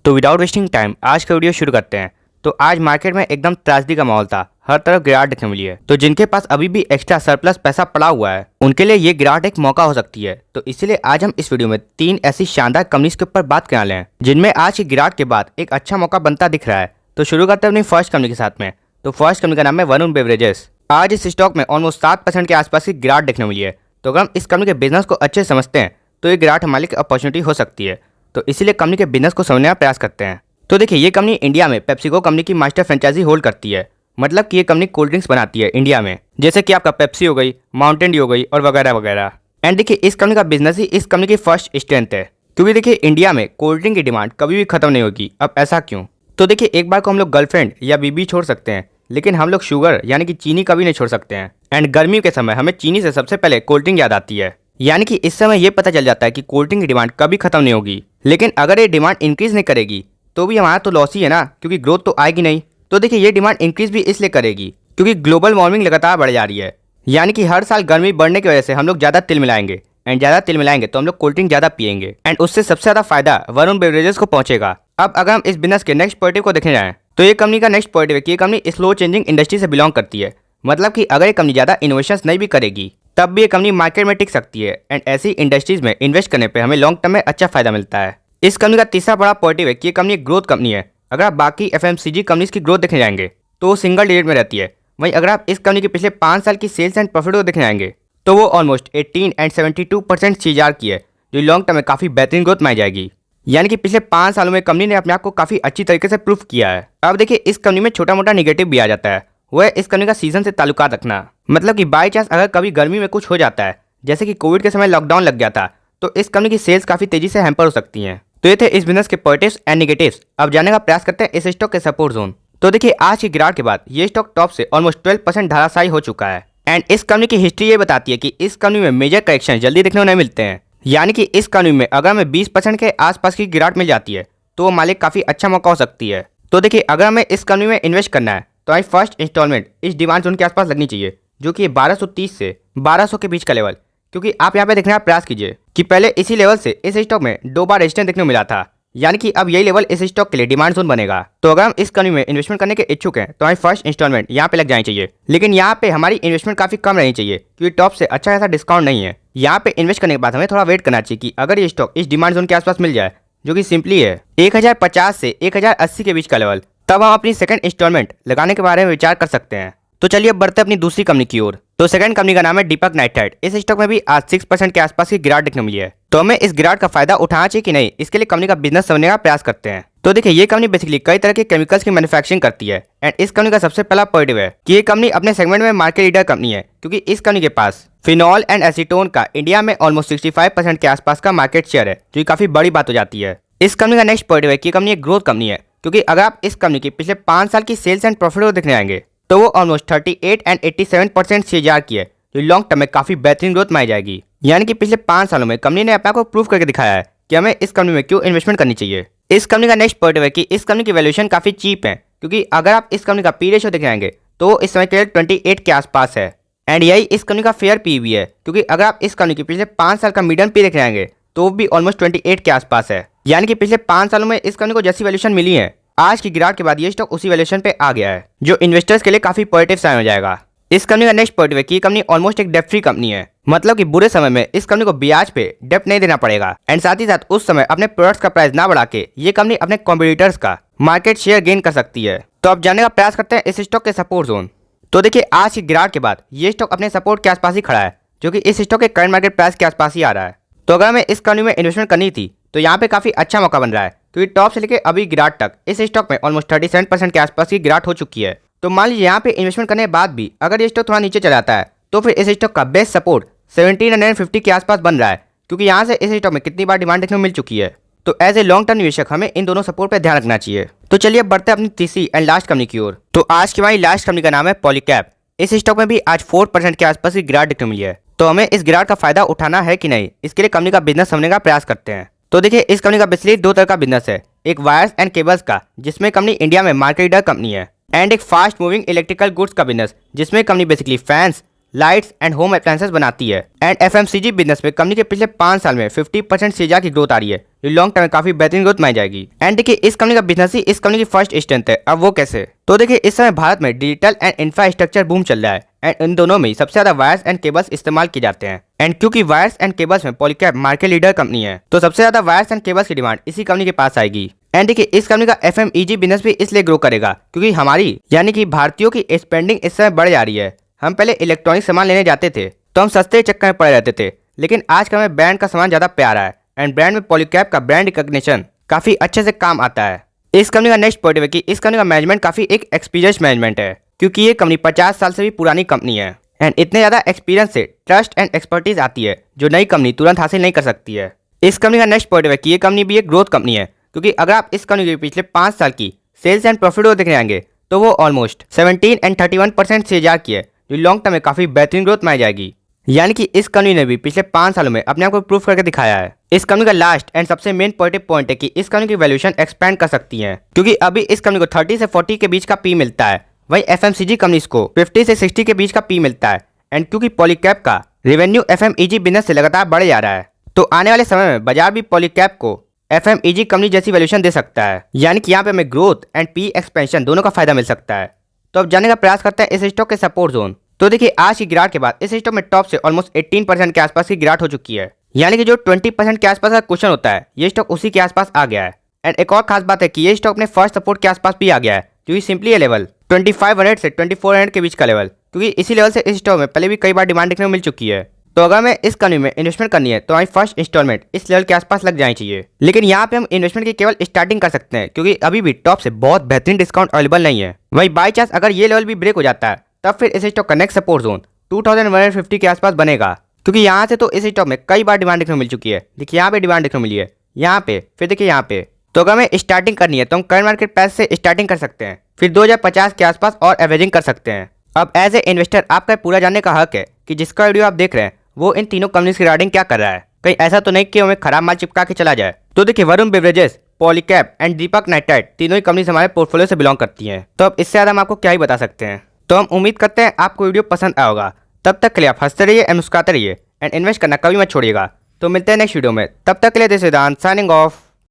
तो without wasting time आज का वीडियो शुरू करते हैं। तो आज मार्केट में एकदम त्रासदी का माहौल था, हर तरफ गिरावट देखने मिली है। तो जिनके पास अभी भी एक्स्ट्रा सरप्लस पैसा पड़ा हुआ है उनके लिए ये गिरावट एक मौका हो सकती है। तो इसीलिए आज हम इस वीडियो में 3 ऐसी शानदार कंपनीज के ऊपर बात करने वाले हैं जिनमें आज की गिरावट के बाद एक अच्छा मौका बनता दिख रहा है। तो शुरू करते हैं अपनी फर्स्ट कंपनी के साथ में। तो फर्स्ट कंपनी का नाम है वरुण बेवरेजेस। आज इस स्टॉक में ऑलमोस्ट 7% के आसपास की गिरावट देखने मिली है। तो अगर हम इस कंपनी के बिजनेस को अच्छे समझते हैं तो ये गिरावट हमारे लिए अपॉर्चुनिटी हो सकती है। तो इसीलिए कंपनी के बिजनेस को समझने का प्रयास करते हैं। तो देखिए, ये कंपनी इंडिया में पेप्सिको कंपनी की मास्टर फ्रेंचाइजी होल्ड करती है। मतलब कि ये कंपनी कोल्ड ड्रिंक्स बनाती है इंडिया में, जैसे कि आपका पेप्सी हो गई, माउंटेन ड्यू हो गई और वगैरह वगैरह। एंड देखिए, इस कंपनी का बिजनेस ही इस कंपनी की फर्स्ट स्ट्रेंथ है, क्योंकि देखिए इंडिया में कोल्ड ड्रिंक की डिमांड कभी भी खत्म नहीं होगी। अब ऐसा क्यों? तो देखिए, एक बार को हम लोग गर्लफ्रेंड या बीबी छोड़ सकते हैं, लेकिन हम लोग शुगर यानी कि चीनी कभी नहीं छोड़ सकते हैं। एंड गर्मियों के समय हमें चीनी से सबसे पहले कोल्ड ड्रिंक याद आती है। यानी कि इस समय ये पता चल जाता है कि कोल्ड ड्रिंक की डिमांड कभी खत्म नहीं होगी। लेकिन अगर ये डिमांड इंक्रीज नहीं करेगी तो भी हमारा तो लॉस ही है ना, क्योंकि ग्रोथ तो आएगी नहीं। तो देखिए, ये डिमांड इंक्रीज भी इसलिए करेगी क्योंकि ग्लोबल वार्मिंग लगातार बढ़ जा रही है। यानी कि हर साल गर्मी बढ़ने की वजह से हम लोग ज़्यादा तिल मिलाएंगे, एंड ज़्यादा तिल मिलाएंगे तो हम लोग कोल्ड ड्रिंक ज़्यादा पिएंगे, एंड उससे सबसे ज़्यादा फायदा वरुण बेवरेजेस को पहुंचेगा। अब अगर हम इस बिजनेस के नेक्स्ट पॉइंट को देखने जाएं तो ये कंपनी का नेक्स्ट पॉइंट है कि ये कंपनी स्लो चेंजिंग इंडस्ट्री से बिलोंग करती है। मतलब कि अगर ये कंपनी ज़्यादा इनोवेशन नहीं भी करेगी तब भी ये कंपनी मार्केट में टिक सकती है। एंड ऐसी इंडस्ट्रीज में इन्वेस्ट करने पर हमें लॉन्ग टर्म में अच्छा फायदा मिलता है। इस कंपनी का तीसरा बड़ा पॉजिटिव है कि ये कंपनी एक ग्रोथ कंपनी है। अगर आप बाकी FMCG कंपनीज की ग्रोथ देखने जाएंगे तो वो सिंगल डिजिट में रहती है। वहीं अगर आप इस कंपनी के पिछले 5 साल की सेल्स एंड प्रॉफिट को देखने जाएंगे तो वो ऑलमोस्ट 18 एंड 72% CAGR की है, जो लॉन्ग टर्म में काफ़ी बेहतरीन ग्रोथ मानी जाएगी। यानी कि पिछले 5 सालों में कंपनी ने अपने आप को काफ़ी अच्छी तरीके से प्रूफ किया है। अब देखिए, इस कंपनी में छोटा मोटा निगेटिव भी आ जाता है, वो है इस कंपनी का सीजन से ताल्लुकात रखना। मतलब कि बाई चांस अगर कभी गर्मी में कुछ हो जाता है, जैसे कि कोविड के समय लॉकडाउन लग गया था, तो इस कंपनी की सेल्स काफ़ी तेजी से हैम्पर हो सकती हैं। तो ये थे इस बिजनेस के पॉजिटिव्स एंड नेगेटिव्स। अब जानने का प्रयास करते हैं इस स्टॉक के सपोर्ट जोन। तो देखिए, आज की गिरावट के बाद ये स्टॉक टॉप से ऑलमोस्ट 12% धराशायी हो चुका है। एंड इस कंपनी की हिस्ट्री ये बताती है कि इस कंपनी में मेजर करेक्शन जल्दी देखने को नहीं मिलते हैं। यानी कि इस कंपनी में अगर हमें 20% के आसपास की गिरावट मिल जाती है तो वो मालिक काफ़ी अच्छा मौका हो सकती है। तो देखिए, अगर हमें इस कंपनी में इन्वेस्ट करना है तो हमारी फर्स्ट इंस्टॉलमेंट इस डिमांड जोन के आसपास लगनी चाहिए, जो कि 1230 से 1200 के बीच का लेवल। क्योंकि आप यहाँ पे देखने का प्रयास कीजिए कि पहले इसी लेवल से इस स्टॉक में 2 बार रेजिस्टेंस देखने को मिला था। यानी कि अब यही लेवल इस स्टॉक के लिए डिमांड जोन बनेगा। तो अगर हम इस कंपनी में इन्वेस्टमेंट करने के इच्छुक हैं तो हमारी फर्स्ट इंस्टॉलमेंट यहाँ पे लग जानी चाहिए। लेकिन यहाँ पे हमारी इन्वेस्टमेंट काफी कम रहनी चाहिए, क्योंकि टॉप से अच्छा ऐसा डिस्काउंट नहीं है। यहाँ पे इन्वेस्ट करने के बाद हमें थोड़ा वेट करना चाहिए कि अगर ये स्टॉक इस डिमांड जोन के आसपास मिल जाए, जो कि सिंपली है 1050 से 1080 के बीच का लेवल, तब हम अपनी सेकंड इंस्टॉलमेंट लगाने के बारे में विचार कर सकते हैं। तो चलिए अब बढ़ते हैं अपनी दूसरी कंपनी की ओर। तो सेकंड कंपनी का नाम है दीपक नाइट्राइट। इस स्टॉक में भी आज 6% के आसपास की गिरावट देखने मिली है। तो हमें इस गिरावट का फायदा उठाना चाहिए कि नहीं, इसके लिए कंपनी का बिजनेस समझने का प्रयास करते हैं। तो देखिए, ये कंपनी बेसिकली कई तरह के केमिकल्स की मैन्युफैक्चरिंग करती है। एंड इस कंपनी का सबसे पहला पॉजिटिव है कि ये कंपनी अपने सेगमेंट में मार्केट लीडर कंपनी है, क्योंकि इस कंपनी के पास फिनॉल एंड एसीटोन का इंडिया में ऑलमोस्ट 65% के आसपास का मार्केट शेयर है, जो काफी बड़ी बात हो जाती है। इस कंपनी का नेक्स्ट पॉजिटिव है कि कंपनी एक ग्रोथ कंपनी है, क्योंकि अगर आप इस कंपनी के पिछले 5 साल की सेल्स एंड प्रॉफिट को देखने आएंगे तो वो ऑलमोस्ट 38 एंड 87% CAGR की है, जो लॉन्ग टर्म में काफी बेहतरीन ग्रोथ मानी जाएगी। यानी कि पिछले 5 सालों में कंपनी ने अपने आप को प्रूव करके दिखाया है कि हमें इस कंपनी में क्यों इन्वेस्टमेंट करनी चाहिए। इस कंपनी का नेक्स्ट पॉइंट है कि इस कंपनी की वैल्यूएशन काफी चीप है, क्योंकि अगर आप इस कंपनी का पी रेशियो देख आएंगे तो इस समय के 28 के आसपास है। एंड यही इस कंपनी का फेयर पीवी है, क्योंकि अगर आप इस कंपनी के पिछले 5 साल का मीडियम पी देख आएंगे तो वो भी ऑलमोस्ट 28 के आसपास है। यानी कि पिछले 5 सालों में इस कंपनी को जैसी वैल्यूएशन मिली है, आज की गिरावट के बाद ये स्टॉक उसी वैल्यूएशन पे आ गया है, जो इन्वेस्टर्स के लिए काफी पॉजिटिव साइन हो जाएगा। इस कंपनी का नेक्स्ट पॉजिटिव है कि कंपनी ऑलमोस्ट एक डेप्ट फ्री कंपनी है। मतलब कि बुरे समय में इस कंपनी को ब्याज पे डेप्ट नहीं देना पड़ेगा। एंड साथ ही साथ उस समय अपने प्रोडक्ट्स का प्राइस ना बढ़ा के ये कंपनी अपने कॉम्पिटिटर्स का मार्केट शेयर गेन कर सकती है। तो अब जानने का प्रयास करते हैं इस स्टॉक के सपोर्ट जोन। तो देखिए, आज की गिरावट के बाद ये स्टॉक अपने सपोर्ट के आसपास ही खड़ा है, जो कि इस स्टॉक के करंट मार्केट प्राइस के आसपास ही आ रहा है। तो अगर हमें इस कंपनी में इन्वेस्टमेंट करनी थी तो यहाँ पे काफी अच्छा मौका बन रहा है, क्योंकि टॉप से लेकर अभी गिरावट तक इस स्टॉक में ऑलमोस्ट 37% के आसपास की गिरावट हो चुकी है। तो मान लीजिए यहाँ पे इन्वेस्टमेंट करने के बाद भी अगर ये स्टॉक थोड़ा नीचे चला जाता है तो फिर इस स्टॉक का बेस्ट सपोर्ट 1750 के आसपास बन रहा है, क्योंकि यहाँ से इस स्टॉक में कितनी बार डिमांड देखने को मिल चुकी है। तो एज ए लॉन्ग टर्म निवेशक हमें इन दोनों सपोर्ट पर ध्यान रखना चाहिए। तो चलिए अब बढ़ते हैं अपनी तीसरी एंड लास्ट कंपनी की ओर। तो आज की हमारी लास्ट कंपनी का नाम है पॉलीकैब। इस स्टॉक में भी आज 4% के आसपास की गिरावट देखने को मिली है। तो हमें इस गिरावट का फायदा उठाना है कि नहीं, इसके लिए कंपनी का बिजनेस समझने का प्रयास करते हैं। तो देखिए, इस कंपनी का बेसिकली 2 तरह का बिजनेस है, एक वायर्स एंड केबल्स का, जिसमें कंपनी इंडिया में मार्केट लीडर कंपनी है, एंड एक फास्ट मूविंग इलेक्ट्रिकल गुड्स का बिजनेस, जिसमें company basically fans, lights and home appliances बनाती है। एंड FMCG बिजनेस में कंपनी के पिछले 5 साल में 50% CAGR की ग्रोथ आ रही है, जो लॉन्ग टर्म में काफी बेहतरीन ग्रोथ मानी जाएगी। एंड देखिए इस कंपनी का बिजनेस ही इस कंपनी की फर्स्ट स्ट्रेंथ है। अब वो कैसे? तो देखिए इस समय भारत में डिजिटल एंड इंफ्रास्ट्रक्चर बूम चल रहा है एंड इन दोनों में सबसे ज्यादा वायर्स एंड केबल्स इस्तेमाल किए जाते हैं। एंड क्योंकि वायर्स एंड केबल्स में पॉलीकैब मार्केट लीडर कंपनी है, तो सबसे ज्यादा वायर्स एंड केबल्स की डिमांड इसी कंपनी के पास आएगी। एंड देखिए इस कंपनी का FMEG बिजनेस भी इसलिए ग्रो करेगा क्योंकि हमारी यानी कि भारतीयों की स्पेंडिंग इस समय बढ़ जा रही है। हम पहले इलेक्ट्रॉनिक सामान लेने जाते थे तो हम सस्ते चक्कर में पड़े रहते थे, लेकिन आज का हमें ब्रांड का सामान ज्यादा प्यारा है एंड ब्रांड में पॉलीकैब का ब्रांड रिकॉग्निशन काफी अच्छे से काम आता है। इस कंपनी का नेक्स्ट पॉइंट है कि इस कंपनी का मैनेजमेंट काफी एक एक्सपीरियंस मैनेजमेंट है, क्योंकि ये कंपनी 50 साल से भी पुरानी कंपनी है एंड इतने ज्यादा एक्सपीरियंस से ट्रस्ट एंड एक्सपर्टीज आती है जो नई कंपनी तुरंत हासिल नहीं कर सकती है। इस कंपनी का नेक्स्ट पॉइंट है कि ये कंपनी भी एक ग्रोथ कंपनी है, क्योंकि अगर आप इस कंपनी के पिछले 5 साल की सेल्स एंड प्रॉफिट को देखने आएंगे तो वो ऑलमोस्ट 17 एंड 31% CAGR की है, जो लॉन्ग टर्म में काफी बेहतरीन ग्रोथ मानी जाएगी। यानी कि इस कंपनी ने भी पिछले 5 सालों में अपने आप को प्रूव करके दिखाया है। इस कंपनी का लास्ट एंड सबसे मेन पॉजिटिव पॉइंट है कि इस कंपनी की वैल्यूएशन एक्सपेंड कर सकती है, क्योंकि अभी इस कंपनी को 30 से 40 के बीच का पी मिलता है, वही FMCG कंपनीज को 50 से 60 के बीच का पी मिलता है। एंड क्योंकि पॉलीकैब का रेवेन्यू FMEG बिजनेस से लगातार बढ़ जा रहा है, तो आने वाले समय में बाजार भी पॉलीकैब को FMEG कंपनी जैसी वैल्यूएशन दे सकता है। यानी कि यहाँ पे हमें ग्रोथ एंड पी एक्सपेंशन दोनों का फायदा मिल सकता है। तो अब जानने का प्रयास करते हैं इस स्टॉक के सपोर्ट जोन। तो देखिए आज की गिरावट के बाद इस स्टॉक में टॉप से ऑलमोस्ट 18% के आसपास की गिरावट हो चुकी है। यानी कि जो 20% के आसपास का क्वेश्चन होता है, ये स्टॉक उसी के आसपास आ गया है। एंड एक और खास बात है कि ये स्टॉक अपने फर्स्ट सपोर्ट के आसपास भी आ गया है, जो कि सिंपली है लेवल 2500 से 2400 के बीच का लेवल, क्योंकि इसी लेवल से इस स्टॉक में पहले भी कई बार डिमांड देखने को मिल चुकी है। तो अगर हमें इस कंपनी में इन्वेस्टमेंट करनी है तो हमारी फर्स्ट इंस्टॉलमेंट इस लेवल के आसपास लग जानी चाहिए। लेकिन यहाँ पे हम इन्वेस्टमेंट की केवल स्टार्टिंग कर सकते हैं, क्योंकि अभी भी टॉप से बहुत बेहतरीन डिस्काउंट अवेलेबल नहीं है। वही बाई चांस अगर ये लेवल भी ब्रेक हो जाता है तब फिर इस स्टॉक का नेक्स्ट सपोर्ट जोन 2150 के आसपास बनेगा, क्योंकि यहाँ से तो इस स्टॉक में कई बार डिमांड देखने को मिल चुकी है। देखिए यहाँ पे डिमांड देखने को मिली है, यहाँ पे, फिर देखिए यहाँ पे। तो अगर हमें स्टार्टिंग करनी है तो हम करंट मार्केट प्राइस से स्टार्टिंग कर सकते हैं, फिर 2050 के आसपास और एवरेजिंग कर सकते हैं। अब एज ए इन्वेस्टर आपका पूरा जानने का हक है कि जिसका वीडियो आप देख रहे हैं वो इन तीनों कंपनीज की रिगार्डिंग क्या कर रहा है। कहीं ऐसा तो नहीं कि हमें खराब माल चिपका के चला जाए। तो देखिए Varun beverages, Polycab and Deepak nitrite तीनों ही कंपनीज हमारे पोर्टफोलियो से बिलोंग करती हैं। तो अब इससे ज़्यादा हम आपको क्या ही बता सकते हैं। तो हम उम्मीद करते हैं आपको वीडियो पसंद आया होगा। तब तक के लिए आप हंसते रहिए एंड मुस्कुराते रहिए एंड इन्वेस्ट करना कभी मत छोड़िएगा। तो मिलते हैं नेक्स्ट वीडियो में, तब तक के लिए दिस इज सिद्धांत साइनिंग ऑफ।